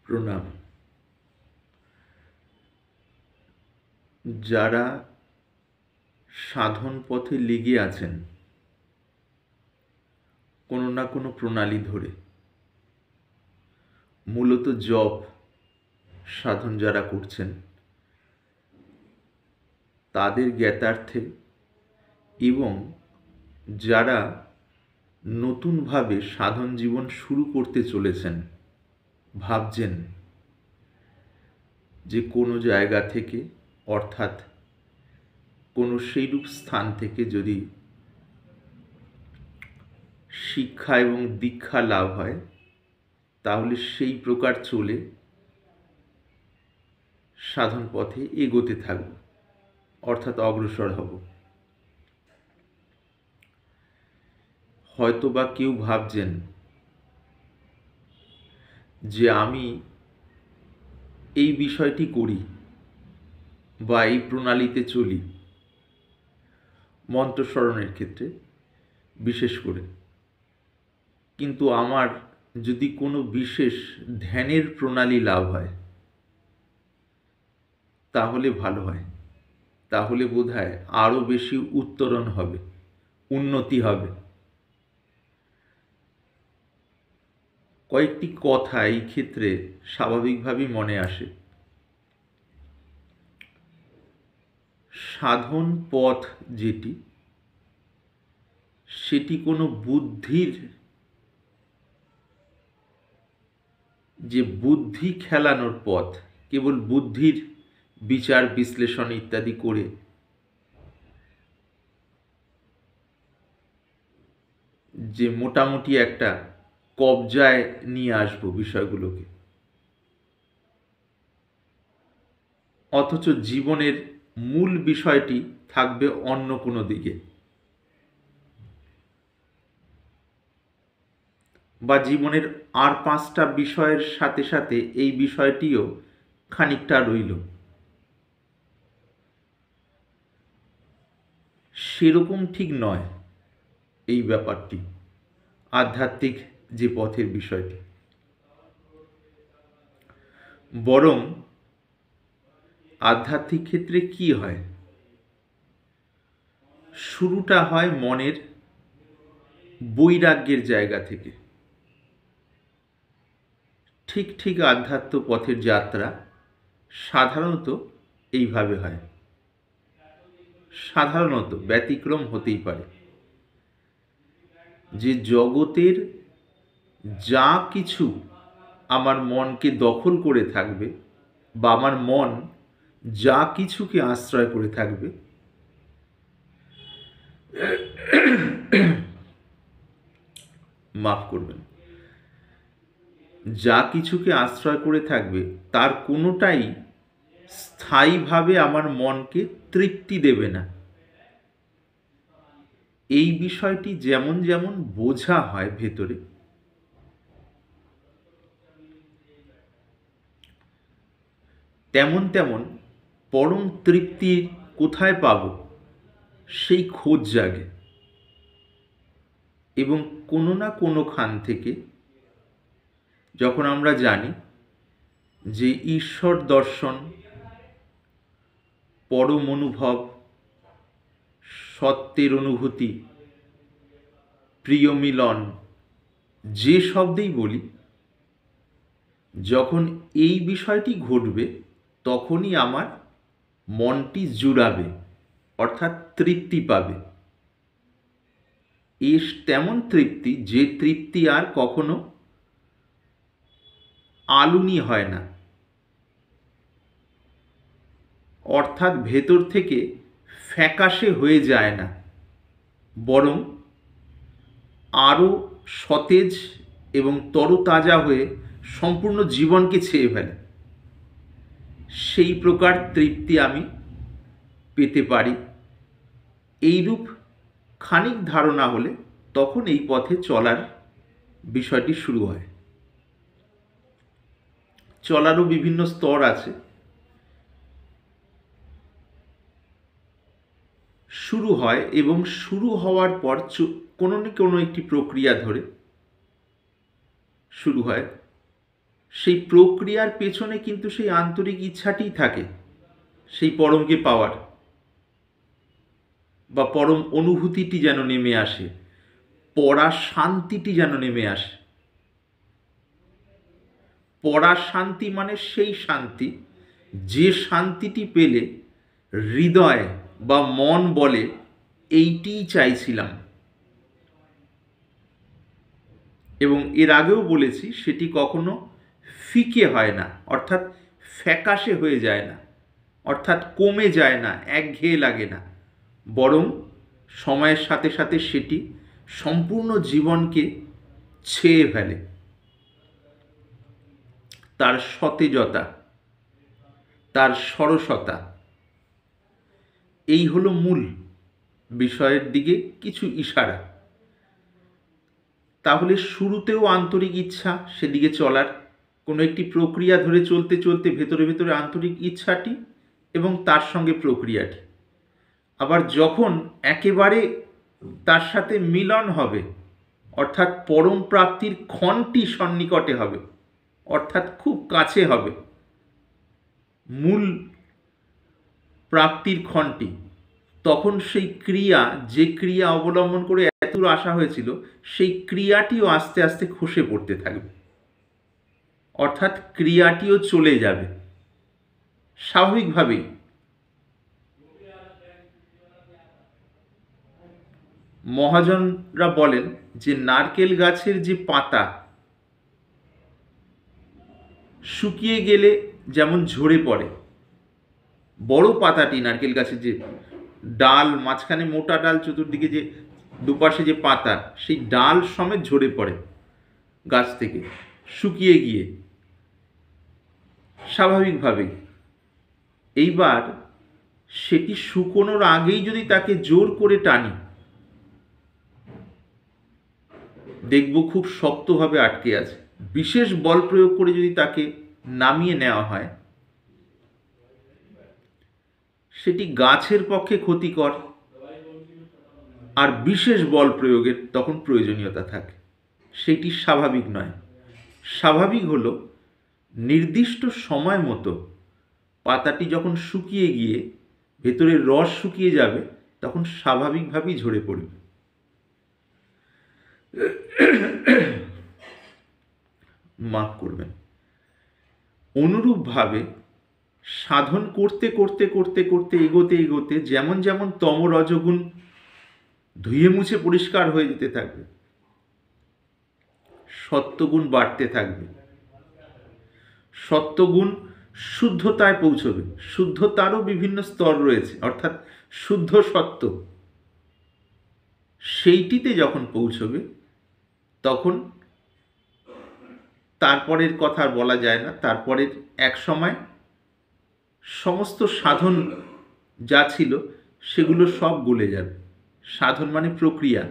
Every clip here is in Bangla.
প্রণাম। যারা সাধন পথে লেগে আছেন কোনো না কোনো প্রণালী ধরে, মূলত জপ সাধন যারা করছেন তাদের জ্ঞাতার্থে, এবং যারা নতুনভাবে সাধন জীবন শুরু করতে চলেছেন, ভাবছেন যে কোনো জায়গা থেকে, অর্থাৎ কোনো সেইরূপ স্থান থেকে যদি শিক্ষা এবং দীক্ষা লাভ হয় তাহলে সেই প্রকার চলে সাধন পথে এগোতে থাকব, অর্থাৎ অগ্রসর হব। হয়তোবা কেউ ভাবছেন যে আমি এই বিষয়টি করি বা এই প্রণালীতে চলি, মন্ত্রস্মরণের ক্ষেত্রে বিশেষ করে, কিন্তু আমার যদি কোনো বিশেষ ধ্যানের প্রণালী লাভ হয় তাহলে ভালো হয়, তাহলে বোধহয় আরও বেশি উত্তরণ হবে, উন্নতি হবে। কয়েকটি কথা এই ক্ষেত্রে স্বাভাবিকভাবেই মনে আসে। সাধন পথ যেটি, সেটি কোনো বুদ্ধির, যে বুদ্ধি খেলানোর পথ, কেবল বুদ্ধির বিচার বিশ্লেষণ ইত্যাদি করে যে মোটামুটি একটা কবজায় নিয়ে আসবো বিষয়গুলোকে, অথচ জীবনের মূল বিষয়টি থাকবে অন্য কোনো দিকে, বা জীবনের আর 5টা বিষয়ের সাথে সাথে এই বিষয়টিও খানিকটা রইল, সেরকম ঠিক নয় এই ব্যাপারটি। আধ্যাত্মিক যে পথের বিষয়টি, বরং আধ্যাত্মিক ক্ষেত্রে কি হয়, শুরুটা হয় মনের বৈরাগ্যের জায়গা থেকে। ঠিক ঠিক আধ্যাত্ম পথের যাত্রা সাধারণত এইভাবে হয়, সাধারণত, ব্যতিক্রম হতেই পারে, যে জগতের যা কিছু আমার মনকে দখল করে থাকবে, বা আমার মন যা কিছুকে আশ্রয় করে থাকবে, মাফ করবেন, যা কিছুকে আশ্রয় করে থাকবে তার কোনোটাই স্থায়ীভাবে আমার মনকে তৃপ্তি দেবে না। এই বিষয়টি যেমন যেমন বোঝা হয় ভেতরে, তেমন তেমন পরম তৃপ্তি কোথায় পাব সেই খোঁজ জাগে, এবং কোনো না কোনোখান থেকে যখন আমরা জানি যে ঈশ্বর দর্শন, পরম অনুভব, সত্যের অনুভূতি, প্রিয় মিলন, যে শব্দেই বলি, যখন এই বিষয়টি ঘটবে তখনই আমার মনটি জুড়াবে, অর্থাৎ তৃপ্তি পাবে। তেমন তৃপ্তি, যে তৃপ্তি আর কখনো আলুনি হয় না, অর্থাৎ ভেতর থেকে ফ্যাকাশে হয়ে যায় না, বরং আরও সতেজ এবং তরতাজা হয়ে সম্পূর্ণ জীবনকে ছেয়ে ফেলে। সেই প্রকার তৃপ্তি আমি পেতে পারি। এইরূপ খানিক ধারণা হলে তখন এই পথে চলার বিষয়টি শুরু হয়। চলারও বিভিন্ন স্তর আছে। শুরু হয়, এবং শুরু হওয়ার পর কোনো না কোনো একটি প্রক্রিয়া ধরে শুরু হয় সেই প্রক্রিয়ার পেছনে কিন্তু সেই আন্তরিক ইচ্ছাটিই থাকে, সেই পরমকে পাওয়ার বা পরম অনুভূতিটি যেন নেমে আসে, পরা শান্তিটি যেন নেমে আসে। পরা শান্তি মানে সেই শান্তি, যে শান্তিটি পেলে হৃদয় বা মন বলে এইটিই চাইছিলাম। এবং এর আগেও বলেছি সেটি কখনো ফিকে হয় না, অর্থাৎ ফ্যাকাশে হয়ে যায় না, অর্থাৎ কমে যায় না, একঘেয়ে লাগে না, বরং সময়ের সাথে সাথে সেটি সম্পূর্ণ জীবনকে ছেয়ে ফেলে। তার সতেজতা, তার সরসতা, এই হলো মূল বিষয়ের দিকে কিছু ইশারা। তাহলে শুরুতেও আন্তরিক ইচ্ছা সেদিকে চলার, কোনো একটি প্রক্রিয়া ধরে চলতে চলতে ভেতরে ভেতরে আন্তরিক ইচ্ছাটি এবং তার সঙ্গে প্রক্রিয়াটি, আবার যখন একেবারে তার সাথে মিলন হবে, অর্থাৎ পরম প্রাপ্তির ক্ষণটি সন্নিকটে হবে, অর্থাৎ খুব কাছে হবে মূল প্রাপ্তির ক্ষণটি, তখন সেই ক্রিয়া, যে ক্রিয়া অবলম্বন করে এতদূর আসা হয়েছিল, সেই ক্রিয়াটিও আস্তে আস্তে খসে পড়তে থাকবে, অর্থাৎ ক্রিয়াটিও চলে যাবে স্বাভাবিকভাবেই। মহাজনরা বলেন যে নারকেল গাছের যে পাতা শুকিয়ে গেলে যেমন ঝরে পড়ে, বড় পাতাটি নারকেল গাছের যে ডাল, মাঝখানে মোটা ডাল, চতুর্দিকে যে দুপাশে যে পাতা, সেই ডাল সমেত ঝরে পড়ে গাছ থেকে শুকিয়ে গিয়ে স্বাভাবিকভাবেই। এইবার সেটি শুকোনোর আগেই যদি তাকে জোর করে টানি, দেখব খুব শক্তভাবে আটকে আছে। বিশেষ বল প্রয়োগ করে যদি তাকে নামিয়ে নেওয়া হয়, সেটি গাছের পক্ষে ক্ষতিকর, আর বিশেষ বল প্রয়োগের তখন প্রয়োজনীয়তা থাকে। সেটি স্বাভাবিক নয়। স্বাভাবিক হলো নির্দিষ্ট সময় মতো পাতাটি যখন শুকিয়ে গিয়ে ভেতরের রস শুকিয়ে যাবে, তখন স্বাভাবিকভাবেই ঝরে পড়বে। মাফ করবেন। অনুরূপভাবে সাধন করতে করতে করতে করতে এগোতে এগোতে যেমন যেমন তম রজগুণ ধুয়ে মুছে পরিষ্কার হয়ে যেতে থাকবে, সত্যগুণ বাড়তে থাকবে, সত্যগুণ শুদ্ধতায় পৌঁছবে। শুদ্ধতারও বিভিন্ন স্তর রয়েছে, অর্থাৎ শুদ্ধ সত্য, সেইটিতে যখন পৌঁছবে তখন তারপরের কথা আর বলা যায় না। তারপরের এক সময় সমস্ত সাধন যা ছিল সেগুলো সব গলে যাবে। সাধন মানে প্রক্রিয়া,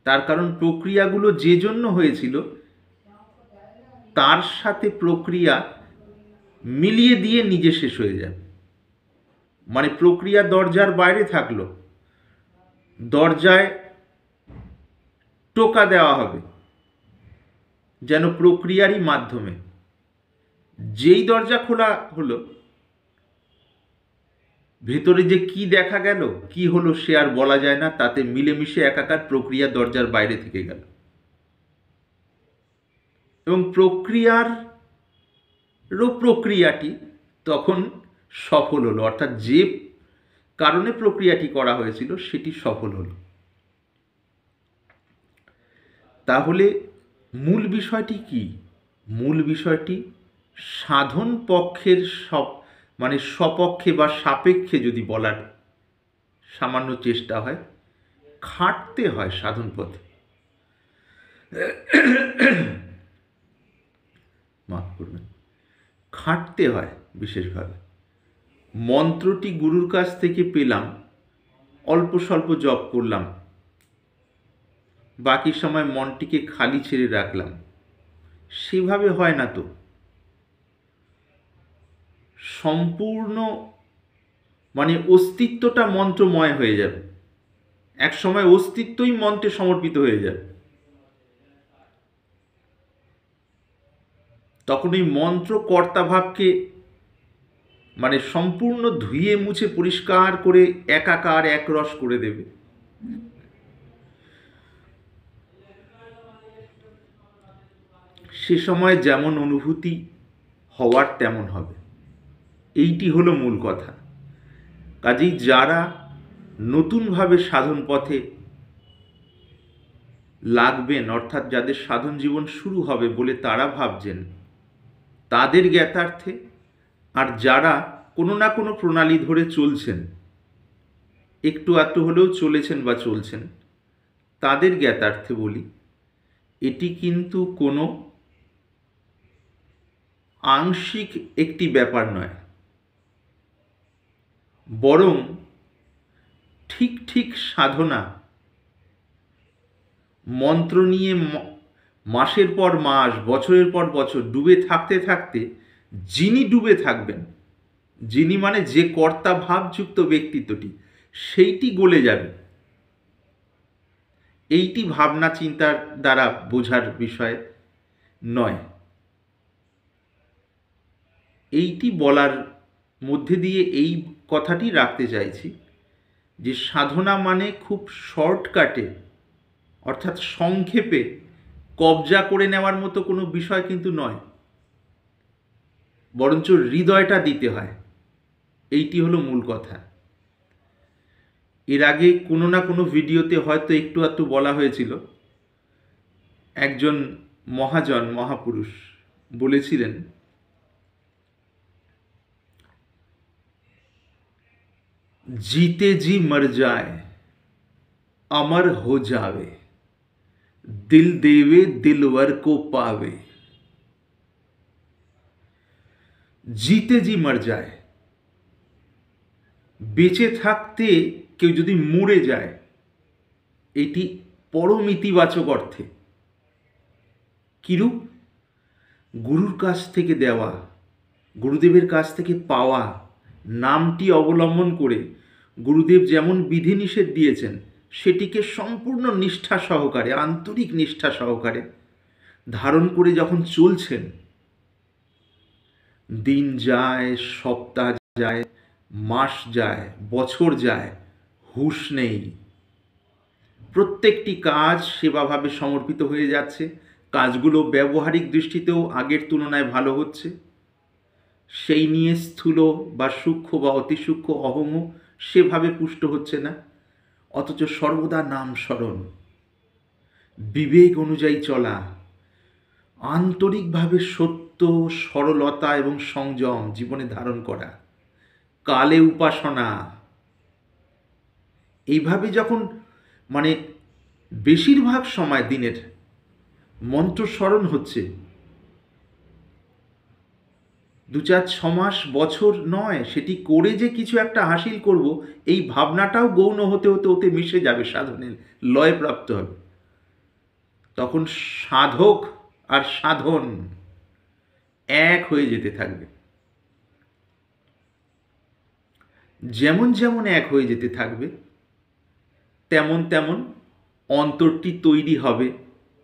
তার কারণ প্রক্রিয়াগুলো যে জন্য হয়েছিল তার সাথে প্রক্রিয়া মিলিয়ে দিয়ে নিজে শেষ হয়ে যাবে। মানে প্রক্রিয়া দরজার বাইরে থাকলো, দরজায় টোকা দেওয়া হবে যেন প্রক্রিয়ারই মাধ্যমে। যেই দরজা খোলা হলো, ভেতরে যে কি দেখা গেল, কি হলো সে আর বলা যায় না, তাতে মিলেমিশে একাকার প্রক্রিয়া দরজার বাইরে থেকে গেল। এবং প্রক্রিয়াটি তখন সফল হলো, অর্থাৎ যে কারণে প্রক্রিয়াটি করা হয়েছিল সেটি সফল হলো। তাহলে মূল বিষয়টি কি? মূল বিষয়টি সাধন পক্ষের মানে সপক্ষে বা সাপেক্ষে যদি বলার সামান্য চেষ্টা হয়, খাটতে হয় সাধন পথে। মাফ করবেন, খাটতে হয় বিশেষভাবে। মন্ত্রটি গুরুর কাছ থেকে পেলাম, অল্প স্বল্প জপ করলাম, বাকি সময় মনটিকে খালি ছেড়ে রাখলাম, সেভাবে হয় না তো। সম্পূর্ণ মানে অস্তিত্বটা মন্ত্রময় হয়ে যাবে, এক সময় অস্তিত্বই মন্ত্রে সমর্পিত হয়ে যাবে। তখন ওই মন্ত্র কর্তাভাবকে মানে সম্পূর্ণ ধুয়ে মুছে পরিষ্কার করে একাকার একরস করে দেবে। সে সময় যেমন অনুভূতি হওয়ার তেমন হবে, এইটি হলো মূল কথা। কাজেই যারা নতুনভাবে সাধন পথে লাগবেন, অর্থাৎ যাদের সাধন জীবন শুরু হবে বলে তারা ভাবছেন, তাদের জ্ঞাতার্থে, আর যারা কোনো না কোনো প্রণালী ধরে চলছেন, একটু আধটু হলেও চলেছেন বা চলছেন, তাদের জ্ঞাতার্থে বলি, এটি কিন্তু কোনো আংশিক একটি ব্যাপার নয়, বরং ঠিক ঠিক সাধনা মন্ত্র নিয়ে মাসের পর মাস, বছরের পর বছর ডুবে থাকতে থাকতে যিনি ডুবে থাকবেন, যিনি মানে যে কর্তা ভাবযুক্ত ব্যক্তিত্বটি, সেইটি গলে যাবে। এইটি ভাবনা চিন্তার দ্বারা বোঝার বিষয় নয়। এইটি বলার মধ্যে দিয়ে এই কথাটি রাখতে চাইছি যে সাধনা মানে খুব শর্টকাটে, অর্থাৎ সংক্ষেপে কবজা করে নেওয়ার মতো কোনো বিষয় কিন্তু নয়, বরঞ্চ হৃদয়টা দিতে হয়। এইটি হলো মূল কথা। এর আগে কোনো না কোনো ভিডিওতে হয়তো একটু আধটু বলা হয়েছিল, একজন মহাজন মহাপুরুষ বলেছিলেন, जीते जी मर जाए अमर हो जावे, दिल देवे दिलवर को पावे। जीते जी मर जाए, বেঁচে থাকতে কেউ যদি মরে যায়, এটি পরম ইতিবাচক অর্থে। কিরূপ? গুরুর কাছ থেকে দেওয়া, গুরুদেবের কাছ থেকে পাওয়া নামটি অবলম্বন করে গুরুদেব যেমন বিধিনিষেধ দিয়েছেন, সেটিকে সম্পূর্ণ নিষ্ঠা সহকারে, আন্তরিক নিষ্ঠা সহকারে ধারণ করে যখন চলছেন, দিন যায়, সপ্তাহ যায়, মাস যায়, বছর যায়, হুঁশ নেই, প্রত্যেকটি কাজ সেবাভাবে সমর্পিত হয়ে যাচ্ছে, কাজগুলো ব্যবহারিক দৃষ্টিতেও আগের তুলনায় ভালো হচ্ছে, সেই নিয়ে স্থূল বা সূক্ষ্ম বা অতি সূক্ষ্ম অহংও সেভাবে পুষ্ট হচ্ছে না, অথচ সর্বদা নাম স্মরণ, বিবেক অনুযায়ী চলা, আন্তরিকভাবে সত্য, সরলতা এবং সংযম জীবনে ধারণ করা, কালে উপাসনা, এইভাবে যখন মানে বেশিরভাগ সময় দিনের মন্ত্র স্মরণ হচ্ছে, 2-4-6 মাস বছর নয়, সেটি করে যে কিছু একটা হাসিল করব, এই ভাবনাটাও গৌণ হতে হতে হতে মিশে যাবে, সাধনের লয় প্রাপ্ত হবে। তখন সাধক আর সাধন এক হয়ে যেতে থাকবে। যেমন যেমন এক হয়ে যেতে থাকবে, তেমন তেমন অন্তরটি তৈরি হবে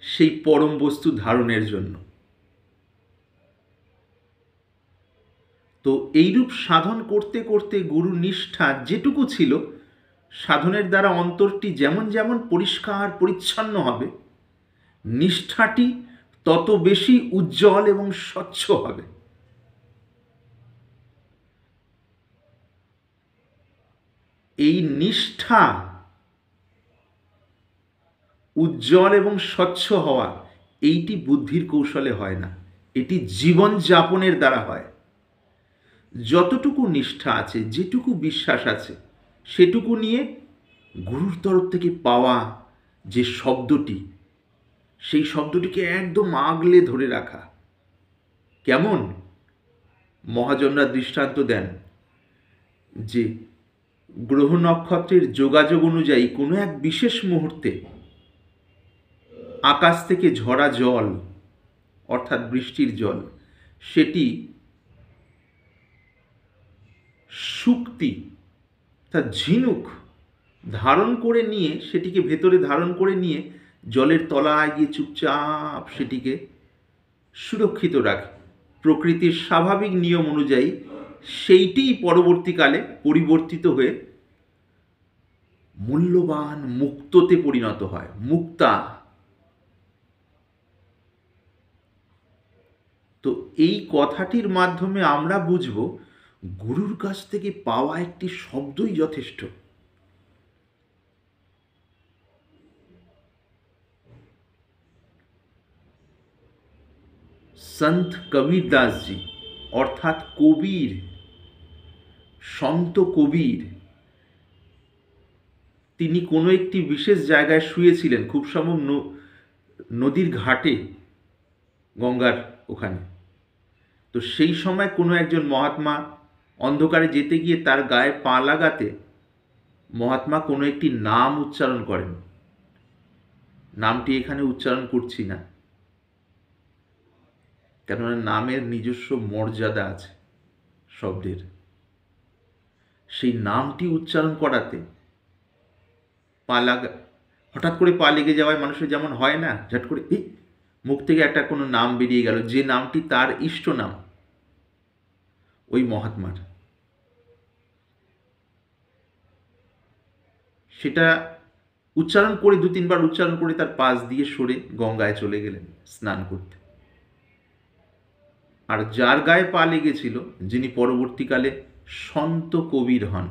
সেই পরম বস্তু ধারণের জন্য। তো এইরূপ সাধন করতে করতে গুরু নিষ্ঠা যেটুকু ছিল, সাধনের দ্বারা অন্তরটি যেমন যেমন পরিষ্কার পরিচ্ছন্ন হবে, নিষ্ঠাটি তত বেশি উজ্জ্বল এবং স্বচ্ছ হবে। এই নিষ্ঠা উজ্জ্বল এবং স্বচ্ছ হওয়া, এইটি বুদ্ধির কৌশলে হয় না, এটি জীবন যাপনের দ্বারা হয়। যতটুকু নিষ্ঠা আছে, যেটুকু বিশ্বাস আছে, সেটুকু নিয়ে গুরুর তরফ থেকে পাওয়া যে শব্দটি, সেই শব্দটিকে একদম আগলে ধরে রাখা। কেমন? মহাজনরা দৃষ্টান্ত দেন যে গ্রহ নক্ষত্রের যোগাযোগ অনুযায়ী কোনো এক বিশেষ মুহূর্তে আকাশ থেকে ঝরা জল, অর্থাৎ বৃষ্টির জল, সেটি শুক্তি, তা ঝিনুক ধারণ করে নিয়ে, সেটিকে ভেতরে ধারণ করে নিয়ে জলের তলায় গিয়ে চুপচাপ সেটিকে সুরক্ষিত রাখে। প্রকৃতির স্বাভাবিক নিয়ম অনুযায়ী সেইটিই পরবর্তীকালে পরিবর্তিত হয়ে মূল্যবান মুক্ততে পরিণত হয়, মুক্তা। তো এই কথাটির মাধ্যমে আমরা বুঝব গুরুর কাছ থেকে পাওয়া একটি শব্দই যথেষ্ট। সন্ত কবীর দাসজি অর্থাৎ কবির, সন্ত কবির, তিনি কোনো একটি বিশেষ জায়গায় শুয়েছিলেন, খুব সম্ভব নদীর ঘাটে, গঙ্গার ওখানে। তো সেই সময় কোনো একজন মহাত্মা অন্ধকারে যেতে গিয়ে তার গায়ে পা লাগাতে মহাত্মা কোনো একটি নাম উচ্চারণ করেন। নামটি এখানে উচ্চারণ করছি না, কেননা নামের নিজস্ব মর্যাদা আছে শব্দের। সেই নামটি উচ্চারণ করাতে পা লাগা, হঠাৎ করে পা লেগে যাওয়ায় মানুষের যেমন হয় না, ঝট করে এই মুখ থেকে একটা কোনো নাম বেরিয়ে গেল, যে নামটি তার ইষ্ট নাম, ওই মহাত্মার, সেটা উচ্চারণ করে 2-3 বার উচ্চারণ করে তার পাশ দিয়ে সরে গঙ্গায় চলে গেলেন স্নান করতে। আর যার গায়ে পা লেগেছিল, যিনি পরবর্তীকালে সন্ত কবির হন।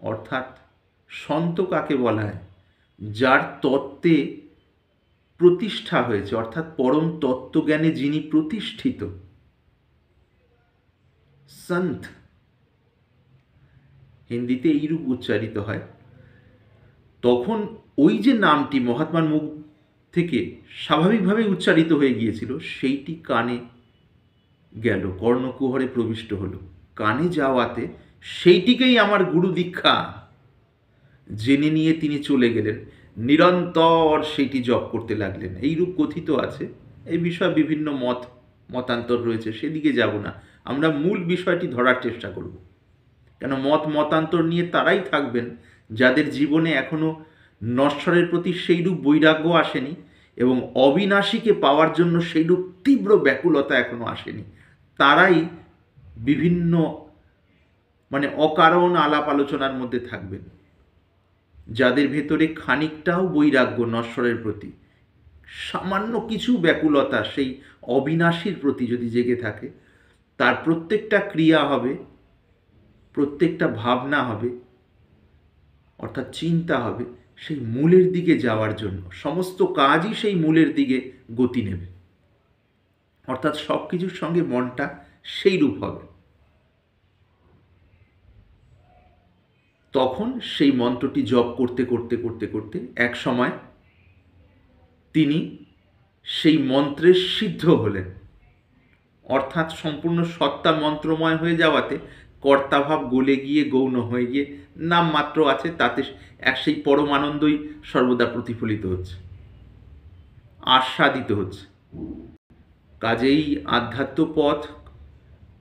অর্থাৎ সন্ত কাকে বলা হয়? যার তত্ত্বে প্রতিষ্ঠা হয়েছে, অর্থাৎ পরম তত্ত্বজ্ঞানে যিনি প্রতিষ্ঠিত, সন্ত। হিন্দিতে এইরূপ উচ্চারিত হয়। তখন ওই যে নামটি মহাত্মার মুখ থেকে স্বাভাবিকভাবে উচ্চারিত হয়ে গিয়েছিল, সেইটি কানে গেল, কর্ণকুহরে প্রবিষ্ট হলো। কানে যাওয়াতে সেইটিকেই আমার গুরু দীক্ষা জেনে নিয়ে তিনি চলে গেলেন, নিরন্তর সেইটি জপ করতে লাগলেন। এইরূপ কথিত আছে। এই বিষয়ে বিভিন্ন মতান্তর রয়েছে, সেদিকে যাব না। আমরা মূল বিষয়টি ধরার চেষ্টা করব, কেন মতান্তর নিয়ে তারাই থাকবেন যাদের জীবনে এখনো নশ্বরের প্রতি সেইরূপ বৈরাগ্য আসেনি এবং অবিনাশীকে পাওয়ার জন্য সেইরূপ তীব্র ব্যাকুলতা এখনো আসেনি। তারাই বিভিন্ন অকারণ আলাপ আলোচনার মধ্যে থাকবেন। যাদের ভেতরে খানিকটাও বৈরাগ্য নশ্বরের প্রতি, সামান্য কিছু ব্যাকুলতা সেই অবিনাশীর প্রতি যদি জেগে থাকে, তার প্রত্যেকটা ক্রিয়া হবে, প্রত্যেকটা ভাবনা হবে, অর্থাৎ চিন্তা হবে সেই মূলের দিকে যাওয়ার জন্য। সমস্ত কাজই সেই মূলের দিকে গতি নেবে, অর্থাৎ সব কিছুর সঙ্গে মনটা সেই রূপ হবে। তখন সেই মন্ত্রটি জপ করতে করতে করতে করতে এক সময় তিনি সেই মন্ত্রের সিদ্ধ হলেন, অর্থাৎ সম্পূর্ণ সত্তা মন্ত্রময় হয়ে যাওয়াতে কর্তাভাব গলে গিয়ে গৌণ হয়ে গিয়ে নাম মাত্র আছে, তাতে সেই পরমানন্দই সর্বদা প্রতিফলিত হচ্ছে, আস্বাদিত হচ্ছে। কাজেই আধ্যাত্ম পথ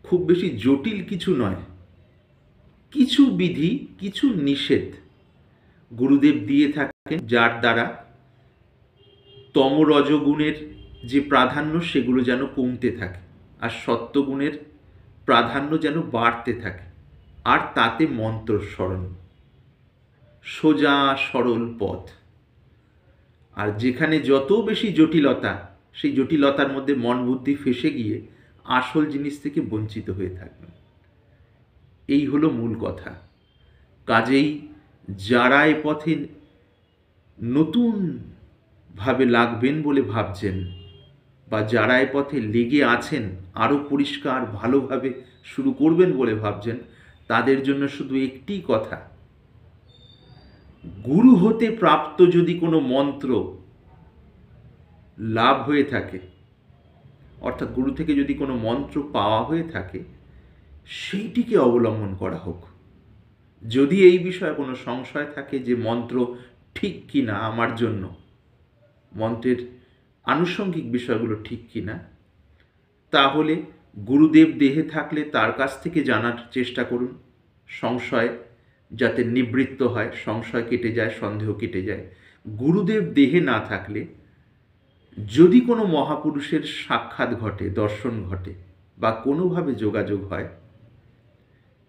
খুব বেশি জটিল কিছু নয়। কিছু বিধি, কিছু নিষেধ গুরুদেব দিয়ে থাকেন, যার দ্বারা তম রজগুণের যে প্রাধান্য সেগুলো যেন কমতে থাকে আর সত্যগুণের প্রাধান্য যেন বাড়তে থাকে। আর তাতে মন্ত্র স্মরণ, সোজা সরল পথ। আর যেখানে যত বেশি জটিলতা, সেই জটিলতার মধ্যে মন বুদ্ধি ফেঁসে গিয়ে আসল জিনিস থেকে বঞ্চিত হয়ে থাকবেন। এই হলো মূল কথা। কাজেই যারা এ পথে নতুনভাবে লাগবেন বলে ভাবছেন, বা যারা এ পথে লেগে আছেন আরও পরিষ্কার ভালোভাবে শুরু করবেন বলে ভাবছেন, তাদের জন্য শুধু একটি কথা, গুরু হতে প্রাপ্ত যদি কোনো মন্ত্র লাভ হয়ে থাকে, অর্থাৎ গুরু থেকে যদি কোনো মন্ত্র পাওয়া হয়ে থাকে, সেইটিকে অবলম্বন করা হোক। যদি এই বিষয়ে কোনো সংশয় থাকে যে মন্ত্র ঠিক কি না আমার জন্য, মন্ত্রের আনুষঙ্গিক বিষয়গুলো ঠিক কি না, তাহলে গুরুদেব দেহে থাকলে তার কাছ থেকে জানার চেষ্টা করুন। সংশয় যাতে নিবৃত্ত হয়, সংশয় কেটে যায়, সন্দেহ কেটে যায়। গুরুদেব দেহে না থাকলে যদি কোনো মহাপুরুষের সাক্ষাৎ ঘটে, দর্শন ঘটে বা কোনোভাবে যোগাযোগ হয়,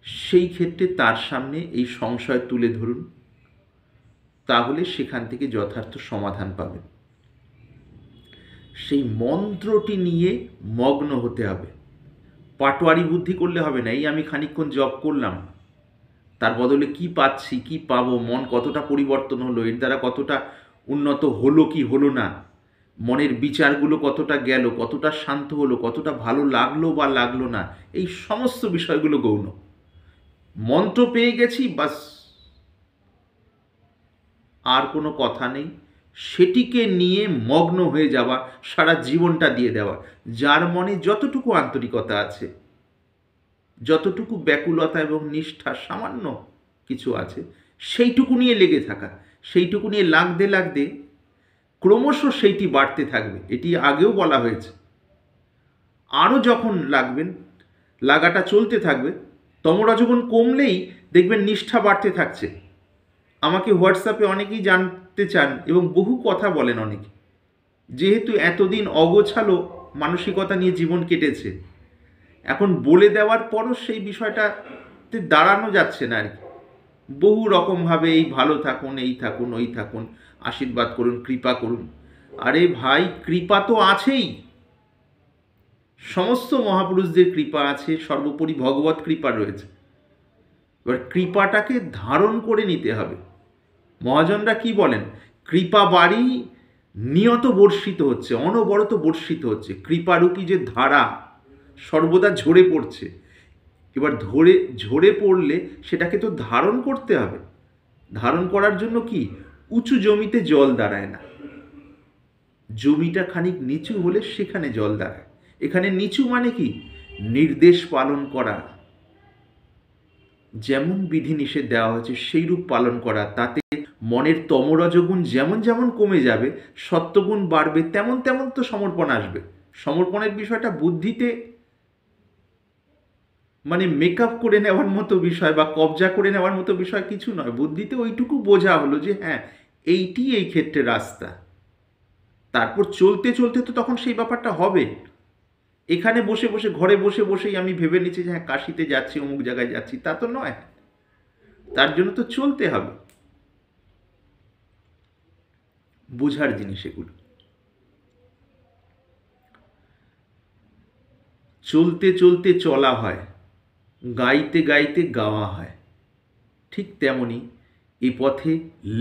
সেই ক্ষেত্রে তার সামনে এই সংশয় তুলে ধরুন, তাহলে সেখান থেকে যথার্থ সমাধান পাবেন। সেই মন্ত্রটি নিয়ে মগ্ন হতে হবে। পাটোয়ারি বুদ্ধি করলে হবে না। এই আমি খানিকক্ষণ জপ করলাম, তার বদলে কি পাচ্ছি, কি পাবো, মন কতটা পরিবর্তন হলো, এর দ্বারা কতটা উন্নত হলো কি হলো না, মনের বিচারগুলো কতটা গেল, কতটা শান্ত হলো, কতটা ভালো লাগলো বা লাগলো না, এই সমস্ত বিষয়গুলো গৌণ। মন্ত্র পেয়ে গেছি, বাস, আর কোনো কথা নেই। সেটিকে নিয়ে মগ্ন হয়ে যাওয়া, সারা জীবনটা দিয়ে দেওয়া। যার মনে যতটুকু আন্তরিকতা আছে, যতটুকু ব্যাকুলতা এবং নিষ্ঠা সামান্য কিছু আছে, সেইটুকু নিয়ে লেগে থাকা, সেইটুকু নিয়ে লাগতে লাগতে ক্রমশ সেইটি বাড়তে থাকবে। এটি আগেও বলা হয়েছে। আরও যখন লাগবেন, লাগাটা চলতে থাকবে, তমরজগুণ কমলেই দেখবেন নিষ্ঠা বাড়তে থাকছে। আমাকে হোয়াটসঅ্যাপে অনেকেই জানতে চান এবং বহু কথা বলেন অনেকে। যেহেতু এতদিন অগোছালো মানসিকতা নিয়ে জীবন কেটেছে, এখন বলে দেওয়ার পরও সেই বিষয়টাতে দাঁড়ানো যাচ্ছে না আর কি। বহু রকমভাবে এই ভালো থাকুন, এই থাকুন, ওই থাকুন, আশীর্বাদ করুন, কৃপা করুন। আরে ভাই, কৃপা তো আছেই, সমস্ত মহাপুরুষদের কৃপা আছে, সর্বোপরি ভগবত কৃপা রয়েছে। এবার কৃপাটাকে ধারণ করে নিতে হবে। মহাজনরা কি বলেন? কৃপা বাড়ি নিয়ত বর্ষিত হচ্ছে, অনবরত বর্ষিত হচ্ছে। কৃপারূপী যে ধারা সর্বদা ঝরে পড়ছে। এবার ঝরে পড়লে সেটাকে তো ধারণ করতে হবে। ধারণ করার জন্য কি? উঁচু জমিতে জল দাঁড়ায় না, জমিটা খানিক নিচু হলে সেখানে জল দাঁড়ায়। এখানে নিচু মানে কি? নির্দেশ পালন করা, যেমন বিধিনিষেধ দেওয়া হয়েছে সেইরূপ পালন করা। তাতে মনের তমরজগুণ যেমন যেমন কমে যাবে, সত্ত্বগুণ বাড়বে, তেমন তেমন তো সমর্পণ আসবে। সমর্পণের বিষয়টা বুদ্ধিতে মানে মেকআপ করে নেওয়ার মতো বিষয় বা কবজা করে নেওয়ার মতো বিষয় কিছু নয়। বুদ্ধিতে ওইটুকু বোঝা হলো যে হ্যাঁ, এইটি এই ক্ষেত্রে রাস্তা। তারপর চলতে চলতে তো তখন সেই ব্যাপারটা হবে। এখানে বসে বসে, ঘরে বসে বসেই আমি ভেবে নিচ্ছি যে হ্যাঁ, কাশিতে যাচ্ছি, অমুক জায়গায় যাচ্ছি, তা তো নয়। তার জন্য তো চলতে হবে। বোঝার জিনিস এগুলো। চলতে চলতে চলা হয়, গাইতে গাইতে গাওয়া হয়। ঠিক তেমনি এই পথে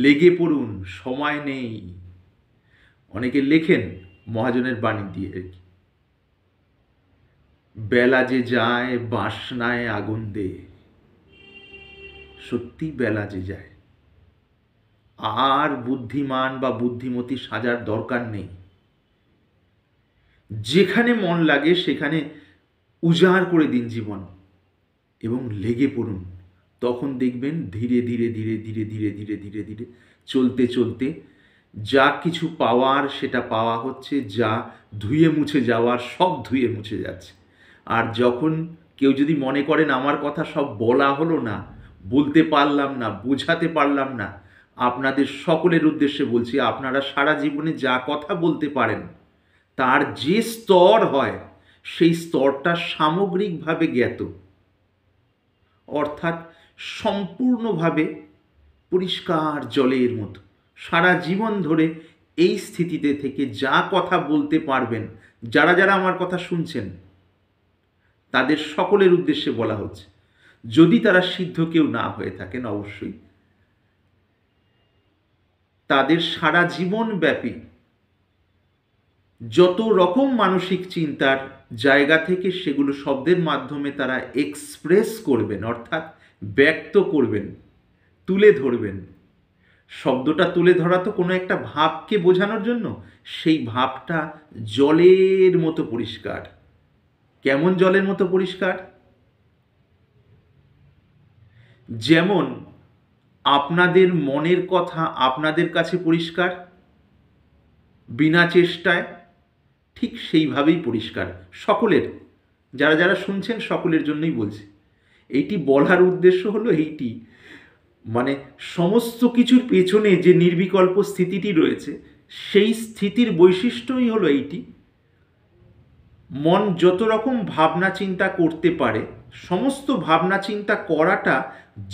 লেগে পড়ুন, সময় নেই। অনেকে লেখেন মহাজনের বাণী দিয়ে আর কি, বেলা যে যায় বাসনায় আগুন দে। সত্যি বেলা যে যায়, আর বুদ্ধিমান বা বুদ্ধিমতী সাজার দরকার নেই। যেখানে মন লাগে সেখানে উজাড় করে দিন জীবন এবং লেগে পড়ুন। তখন দেখবেন ধীরে ধীরে ধীরে ধীরে ধীরে ধীরে ধীরে ধীরে চলতে চলতে যা কিছু পাওয়ার সেটা পাওয়া হচ্ছে, যা ধুয়ে মুছে যাওয়ার সব ধুয়ে মুছে যাচ্ছে। আর যখন কেউ যদি মনে করেন আমার কথা সব বলা হলো না, বলতে পারলাম না, বোঝাতে পারলাম না, আপনাদের সকলের উদ্দেশ্যে বলছি, আপনারা সারা জীবনে যা কথা বলতে পারেন তার যে স্তর হয় সেই স্তরটা সামগ্রিকভাবে জ্ঞাত, অর্থাৎ সম্পূর্ণভাবে পরিষ্কার জলের মতো। সারা জীবন ধরে এই স্থিতিতে থেকে যা কথা বলতে পারবেন, যারা যারা আমার কথা শুনছেন তাদের সকলের উদ্দেশ্যে বলা হচ্ছে, যদি তারা সিদ্ধ কেউ না হয়ে থাকেন অবশ্যই, তাদের সারা জীবন ব্যাপী যত রকম মানসিক চিন্তার জায়গা থেকে সেগুলো শব্দের মাধ্যমে তারা এক্সপ্রেস করবেন, অর্থাৎ ব্যক্ত করবেন, তুলে ধরবেন। শব্দটা তুলে ধরা তো কোনো একটা ভাবকে বোঝানোর জন্য। সেই ভাবটা জলের মতো পরিষ্কার। কেমন জলের মতো পরিষ্কার? যেমন আপনাদের মনের কথা আপনাদের কাছে পরিষ্কার বিনা চেষ্টায়, ঠিক সেইভাবেই পরিষ্কার সকলের। যারা যারা শুনছেন সকলের জন্যই বলছি। এইটি বলার উদ্দেশ্য হলো এইটি, মানে সমস্ত কিছুর পেছনে যে নির্বিকল্প স্থিতিটি রয়েছে সেই স্থিতির বৈশিষ্ট্যই হলো এইটি, মন যত রকম ভাবনা চিন্তা করতে পারে, সমস্ত ভাবনা চিন্তা করাটা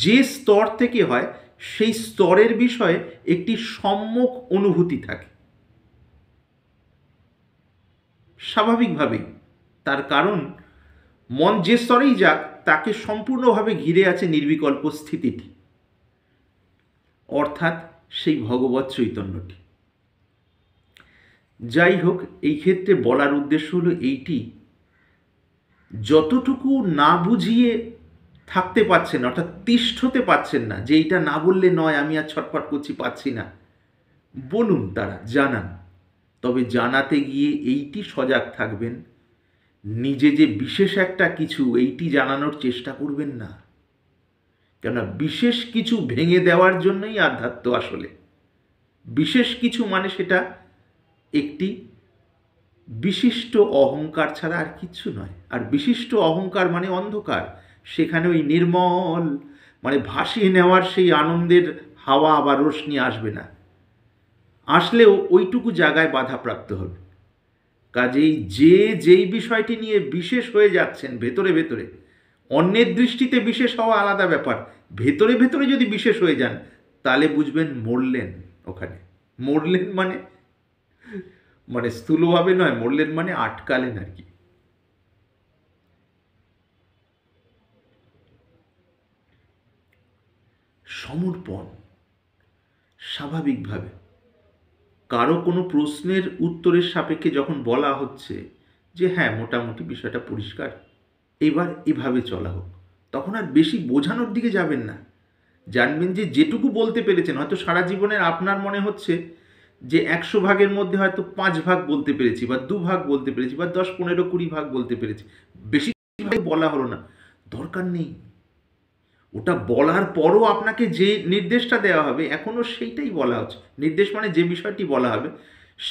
যে স্তর থেকে হয় সেই স্তরের বিষয়ে একটি সম্যক অনুভূতি থাকে স্বাভাবিকভাবেই। তার কারণ মন যে স্তরেই যাক তাকে সম্পূর্ণভাবে ঘিরে আছে নির্বিকল্প স্থিতিটি, অর্থাৎ সেই ভগবৎ চৈতন্যটি। যাই হোক, এই ক্ষেত্রে বলার উদ্দেশ্য হলো এইটি, যতটুকু না বুঝিয়ে থাকতে পারছেন, অর্থাৎ তিষ্ঠতে পারছেন না, যে এইটা না বললে নয়, আমি আর ছটফট করছি, পাচ্ছি না, বলুন, তারা জানান। তবে জানাতে গিয়ে এইটি সজাগ থাকবেন, নিজে যে বিশেষ একটা কিছু এইটি জানানোর চেষ্টা করবেন না। কেননা বিশেষ কিছু ভেঙে দেওয়ার জন্যই আধ্যাত্ম আসলে। বিশেষ কিছু মানে সেটা একটি বিশিষ্ট অহংকার ছাড়া আর কিচ্ছু নয়। আর বিশিষ্ট অহংকার মানে অন্ধকার, সেখানে ওই নির্মল মানে ভাসিয়ে নেওয়ার সেই আনন্দের হাওয়া বা রোশনি আসবে না, আসলেও ওইটুকু জায়গায় বাধাপ্রাপ্ত হবে। কাজেই যেই বিষয়টি নিয়ে বিশেষ হয়ে যাচ্ছেন ভেতরে ভেতরে, অন্যের দৃষ্টিতে বিশেষ হওয়া আলাদা ব্যাপার, ভেতরে ভেতরে যদি বিশেষ হয়ে যান তাহলে বুঝবেন মরলেন ওখানে। মরলেন মানে মানে স্থূলভাবে নয়, মরলেন মানে আটকালেন আর কি। সমর্পণ স্বাভাবিকভাবে কারো কোনো প্রশ্নের উত্তরের সাপেক্ষে যখন বলা হচ্ছে যে হ্যাঁ মোটামুটি বিষয়টা পরিষ্কার, এবার এভাবে চলা হোক, তখন আর বেশি বোঝানোর দিকে যাবেন না। জানবেন যে যেটুকু বলতে পেরেছেন, হয়তো সারা জীবনের আপনার মনে হচ্ছে যে 100 ভাগের মধ্যে হয়তো 5 ভাগ বলতে পেরেছি, বা 2 ভাগ বলতে পেরেছি, বা 10, 15, 20 ভাগ বলতে পেরেছি, বেশি ভাগ বলা হলো না, দরকার নেই। ওটা বলার পরও আপনাকে যে নির্দেশটা দেওয়া হবে এখনও সেইটাই বলা হচ্ছে। নির্দেশ মানে যে বিষয়টি বলা হবে,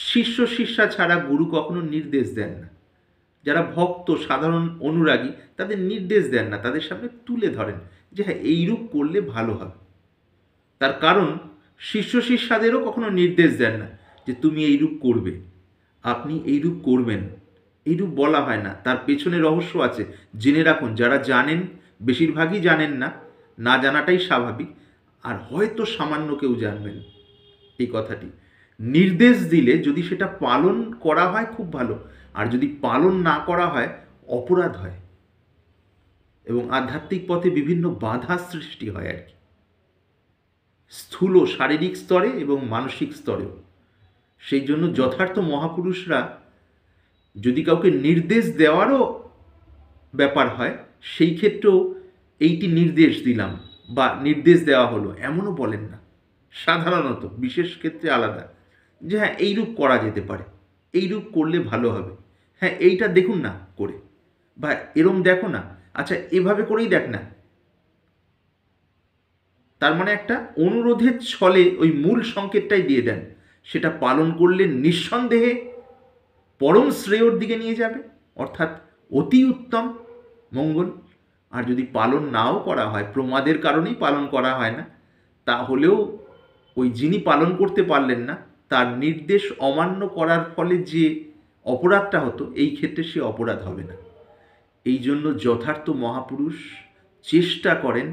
শিষ্য শিষ্যা ছাড়া গুরু কখনো নির্দেশ দেন না। যারা ভক্ত সাধারণ অনুরাগী তাদের নির্দেশ দেন না, তাদের সামনে তুলে ধরেন যে হ্যাঁ এইরূপ করলে ভালো হবে। তার কারণ শিষ্য শিষ্যাদেরও কখনো নির্দেশ দেন না যে তুমি এইরূপ করবে, আপনি এইরূপ করবেন, এইরূপ বলা হয় না। তার পেছনে রহস্য আছে, জেনে রাখুন। যারা জানেন, বেশিরভাগই জানেন না, না জানাটাই স্বাভাবিক, আর হয়তো সামান্য কেউ জানবেন এই কথাটি। নির্দেশ দিলে যদি সেটা পালন করা হয় খুব ভালো, আর যদি পালন না করা হয় অপরাধ হয়, এবং আধ্যাত্মিক পথে বিভিন্ন বাধা সৃষ্টি হয় আর কি, স্থূল শারীরিক স্তরে এবং মানসিক স্তরেও। সেই জন্য যথার্থ মহাপুরুষরা যদি কাউকে নির্দেশ দেওয়ারও ব্যাপার হয়, সেই ক্ষেত্রেও এইটি নির্দেশ দিলাম বা নির্দেশ দেওয়া হলো এমনও বলেন না। সাধারণত, বিশেষ ক্ষেত্রে আলাদা, যে হ্যাঁ এইরূপ করা যেতে পারে, এইরূপ করলে ভালো হবে, হ্যাঁ এইটা দেখুন না করে, বা এরম দেখো না, আচ্ছা এভাবে করেই দেখ না। তার মানে একটা অনুরোধের ছলে ওই মূল সংকেতটাই দিয়ে দেন, সেটা পালন করলে নিঃসন্দেহে পরম শ্রেয়র দিকে নিয়ে যাবে, অর্থাৎ অতি উত্তম মঙ্গল। আর যদি পালন নাও করা হয়, প্রমাদের কারণেই পালন করা হয় না, তাহলেও ওই যিনি পালন করতে পারলেন না তার নির্দেশ অমান্য করার ফলে যে অপরাধটা হতো, এই ক্ষেত্রে সে অপরাধ হবে না। এই জন্য যথার্থ মহাপুরুষ চেষ্টা করেন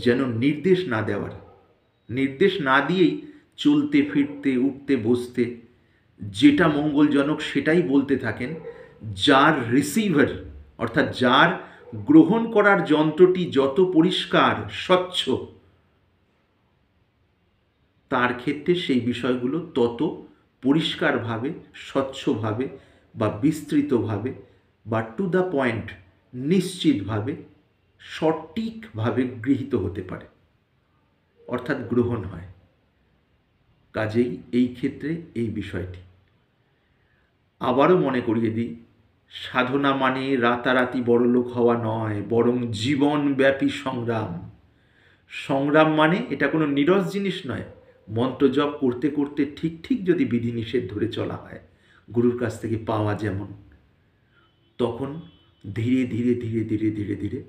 যেন নির্দেশ না দেওয়ার, নির্দেশ না দিয়েই চলতে ফিরতে উঠতে বসতে যেটা মঙ্গলজনক সেটাই বলতে থাকেন। যার রিসিভার অর্থাৎ যার গ্রহণ করার যন্ত্রটি যত পরিষ্কার স্বচ্ছ, তার ক্ষেত্রে সেই বিষয়গুলো তত পরিষ্কারভাবে, স্বচ্ছভাবে বা বিস্তৃতভাবে বা টু দ্য পয়েন্ট নিশ্চিতভাবে সঠিকভাবে গৃহীত হতে পারে, অর্থাৎ গ্রহণ হয়। কাজেই এই ক্ষেত্রে এই বিষয়টি আবারও মনে করিয়ে দিই, সাধনা মানে রাতারাতি বড়লোক হওয়া নয়, বরং জীবনব্যাপী সংগ্রাম। সংগ্রাম মানে এটা কোনো নীরস জিনিস নয়। মন্ত্র জপ করতে করতে ঠিক ঠিক যদি বিধিনিষেধ ধরে চলা হয় গুরুর কাছ থেকে পাওয়া, যেমন তখন ধীরে ধীরে ধীরে ধীরে ধীরে ধীরে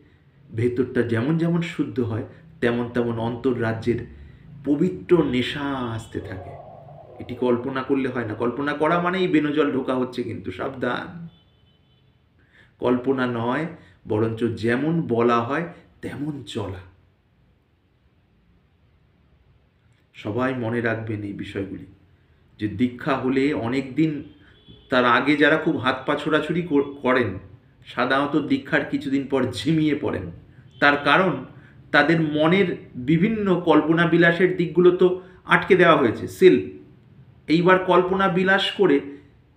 ভেতরটা যেমন যেমন শুদ্ধ হয় তেমন তেমন অন্তর্রাজ্যের পবিত্র নেশা আসতে থাকে। এটি কল্পনা করলে হয় না। কল্পনা করা মানেই বেনজল ঢোকা হচ্ছে, কিন্তু সাবধান। কল্পনা নয়, বরঞ্চ যেমন বলা হয় তেমন চলা। সবাই মনে রাখবেন এই বিষয়গুলি, যে দীক্ষা হলে অনেক দিন তার আগে যারা খুব হাত পা ছোড়াছুড়ি করেন, সাধারণত দীক্ষার কিছুদিন পর ঝিমিয়ে পড়েন। তার কারণ তাদের মনের বিভিন্ন কল্পনা বিলাসের দিকগুলো তো আটকে দেওয়া হয়েছে, সিল। এইবার কল্পনা বিলাস করে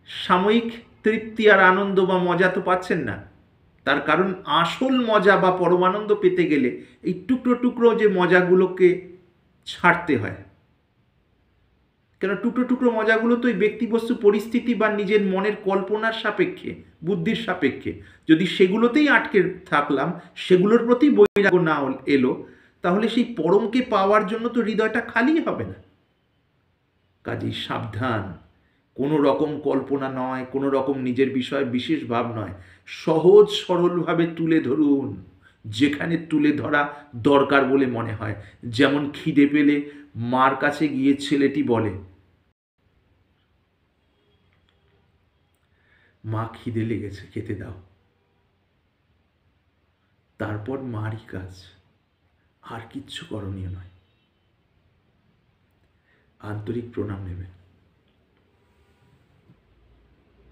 সাময়িক তৃপ্তি আর আনন্দ বা মজা তো পাচ্ছেন না। তার কারণ আসল মজা বা পরমানন্দ পেতে গেলে এই টুকরো টুকরো যে মজাগুলোকে ছাড়তে হয়। কেন টুকরো টুকরো মজাগুলো তো এই ব্যক্তিবস্তু পরিস্থিতি বা নিজের মনের কল্পনার সাপেক্ষে, বুদ্ধির সাপেক্ষে। যদি সেগুলোতেই আটকে থাকলাম, সেগুলোর প্রতি বৈরাগ্য না এলো, তাহলে সেই পরমকে পাওয়ার জন্য তো হৃদয়টা খালি হবে না। কাজেই সাবধান, কোনো রকম কল্পনা নয়, কোনো রকম নিজের বিষয়ে বিশেষ ভাব নয়, সহজ সরলভাবে তুলে ধরুন যেখানে তুলে ধরা দরকার বলে মনে হয়। যেমন খিদে পেলে মার কাছে গিয়ে ছেলেটি বলে, মা খিদে লেগেছে, খেতে দাও। তারপর মারই কাজ, আর কিচ্ছু করণীয় নয়। আন্তরিক প্রণাম নেবেন।